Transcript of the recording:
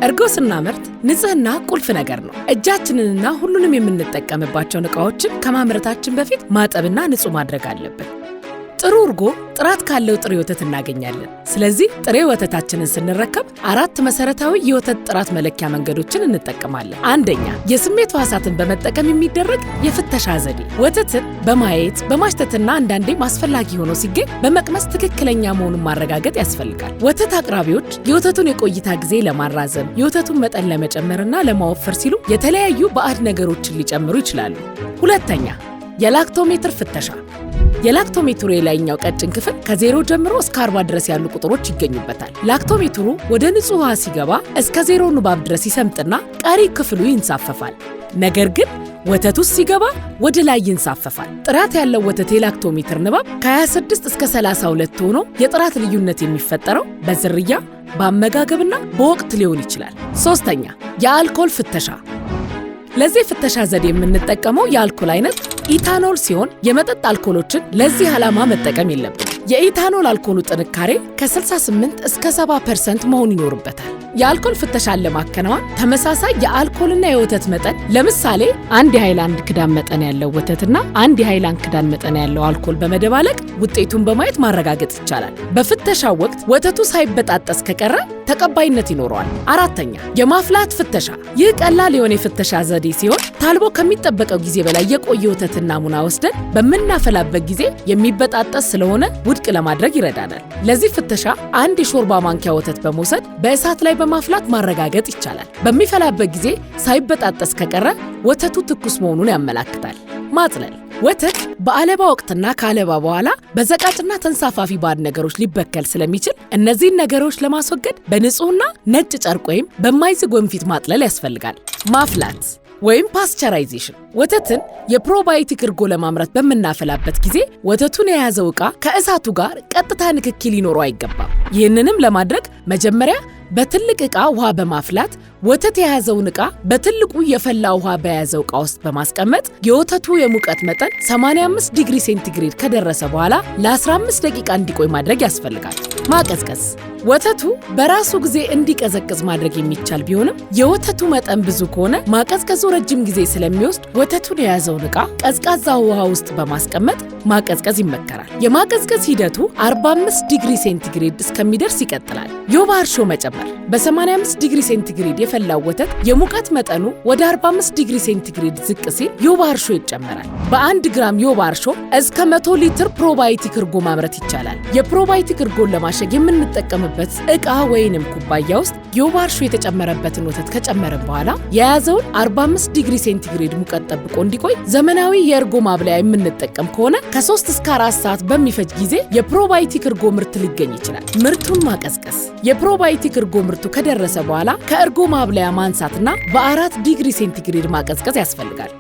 እርጎ ስናመርት ንጽህና ቁልፍ ነገር ነው። እጃችንንና ሁሉንም የምንጠቀምባቸውን ዕቃዎችን ከማምረታችን በፊት ማጠብና ንጹህ ማድረግ አለብን። ጥሩ እርጎ ጥራት ካለው ጥሬ ወተት እናገኛለን። ስለዚህ ጥሬ ወተታችንን ስንረከብ 4 መሰረታዊ የወተት ጥራት መለኪያ መንገዶችን እንጠቀማለን። አንደኛ፣ የስሜት ሕዋሳትን በመጠቀም የሚደረግ የፍተሻ ዘዴ። ወተትን በማየት በማሽተትና አንዳንዴም አስፈላጊ ሆኖ ሲገኝ በመቅመስ ትክክለኛ መሆኑን ማረጋገጥ ያስፈልጋል። ወተት አቅራቢዎች የወተቱን የቆይታ ጊዜ ለማራዘም፣ የወተቱን መጠን ለመጨመርና ለማወፈር ሲሉ የተለያዩ ባዕድ ነገሮችን ሊጨምሩ ይችላሉ። ሁለተኛ፣ የላክቶሜትር ፍተሻ። የላክቶሜትሩ የላይኛው ቀጭን ክፍል ከ0 ጀምሮ እስከ 40 ድረስ ያሉ ቁጥሮች ይገኙበታል። ላክቶሜትሩ ወደ ንጹህ ውሃ ሲገባ እስከ 0 ንባብ ድረስ ይሰምጥና ቀሪ ክፍሉ ይንሳፈፋል። ነገር ግን ወተቱ ሲገባ ወደ ላይ ይንሳፈፋል። ጥራት ያለው ወተት የላክቶሜትር ንባብ ከ26 እስከ 32 ሆኖ የጥራት ልዩነት የሚፈጠረው በዝርያ፣ በአመጋገብና በወቅት ሊሆን ይችላል። ሶስተኛ፣ የአልኮል ፍተሻ። ለዚህ ፍተሻ ዘዴ የምንጠቀመው የአልኮል አይነት ኢታኖል ሲሆን የመጠጥ አልኮሎችን ለዚህ ዓላማ መጠቀም የለብንም። የኢታኖል አልኮሉ ጥንካሬ ከ68 እስከ 70% መሆን ይኖርበታል። የአልኮል ፍተሻን ለማከናወን ተመሳሳይ የአልኮልና የወተት መጠን ለምሳሌ 1 የሃይላንድ ክዳን መጠን ያለው ወተትና 1 የሃይላንድ ክዳን መጠን ያለው አልኮል በመደባለቅ ውጤቱን በማየት ማረጋገጥ ይቻላል። በፍተሻው ወቅት ወተቱ ሳይበጣጠስ ከቀረ ተቀባይነት ይኖረዋል። አራተኛ፣ የማፍላት ፍተሻ። ይህ ቀላል የሆነ የፍተሻ ዘዴ ሲሆን ታልቦ ከሚጠበቀው ጊዜ በላይ የቆየ ወተትን ናሙና ወስደን በምናፈላበት ጊዜ የሚበጣጠስ ስለሆነ ውድቅ ለማድረግ ይረዳናል። ለዚህ ፍተሻ 1 የሾርባ ማንኪያ ወተት በመውሰድ በእሳት ላይ በማፍላት ማረጋገጥ ይቻላል። በሚፈላበት ጊዜ ሳይበጣጠስ ከቀረ ወተቱ ትኩስ መሆኑን ያመለክታል። ማጥለል። ወተት በአለባ ወቅትና ከአለባ በኋላ በዘቃጭና ተንሳፋፊ ባዕድ ነገሮች ሊበከል ስለሚችል እነዚህን ነገሮች ለማስወገድ በንጹህና ነጭ ጨርቅ ወይም በማይዝግ ወንፊት ማጥለል ያስፈልጋል። ማፍላት ወይም ፓስቸራይዜሽን። ወተትን የፕሮባዮቲክ እርጎ ለማምረት በምናፈላበት ጊዜ ወተቱን የያዘው ዕቃ ከእሳቱ ጋር ቀጥታ ንክኪ ሊኖረው አይገባም። ይህንንም ለማድረግ መጀመሪያ በትልቅ ዕቃ ውሃ በማፍላት ወተት የያዘውን ዕቃ በትልቁ የፈላ ውሃ በያዘው ዕቃ ውስጥ በማስቀመጥ የወተቱ የሙቀት መጠን 85 ዲግሪ ሴንቲግሬድ ከደረሰ በኋላ ለ15 ደቂቃ እንዲቆይ ማድረግ ያስፈልጋል። ማቀዝቀዝ። ወተቱ በራሱ ጊዜ እንዲቀዘቅዝ ማድረግ የሚቻል ቢሆንም የወተቱ መጠን ብዙ ከሆነ ማቀዝቀዙ ረጅም ጊዜ ስለሚወስድ ወተቱን የያዘውን ዕቃ ቀዝቃዛ ውሃ ውስጥ በማስቀመጥ ማቀዝቀዝ ይመከራል። የማቀዝቀዝ ሂደቱ 45 ዲግሪ ሴንቲግሬድ እስከሚደርስ ይቀጥላል። የወባ እርሾ መጨመር። በ85 ዲግሪ ሴንቲግሬድ የፈላው ወተት የሙቀት መጠኑ ወደ 45 ዲግሪ ሴንቲግሬድ ዝቅ ሲል የወባ እርሾ ይጨመራል። በ1 ግራም የወባ እርሾ እስከ 100 ሊትር ፕሮባዮቲክ እርጎ ማምረት ይቻላል። የፕሮባዮቲክ እርጎን ለማሸግ የምንጠቀምበት ዕቃ ወይንም ኩባያ ውስጥ የወባ እርሾ የተጨመረበትን ወተት ከጨመረን በኋላ የያዘውን 45 ዲግሪ ሴንቲግሬድ ሙቀት ጠብቆ እንዲቆይ ዘመናዊ የእርጎ ማብለያ የምንጠቀም ከሆነ ከ3 እስከ 4 ሰዓት በሚፈጅ ጊዜ የፕሮባዮቲክ እርጎ ምርት ሊገኝ ይችላል። ምርቱን ማቀዝቀዝ። የፕሮባዮቲክ እርጎ ምርቱ ከደረሰ በኋላ ከእርጎ ማብለያ ማንሳትና በ4 ዲግሪ ሴንቲግሬድ ማቀዝቀዝ ያስፈልጋል።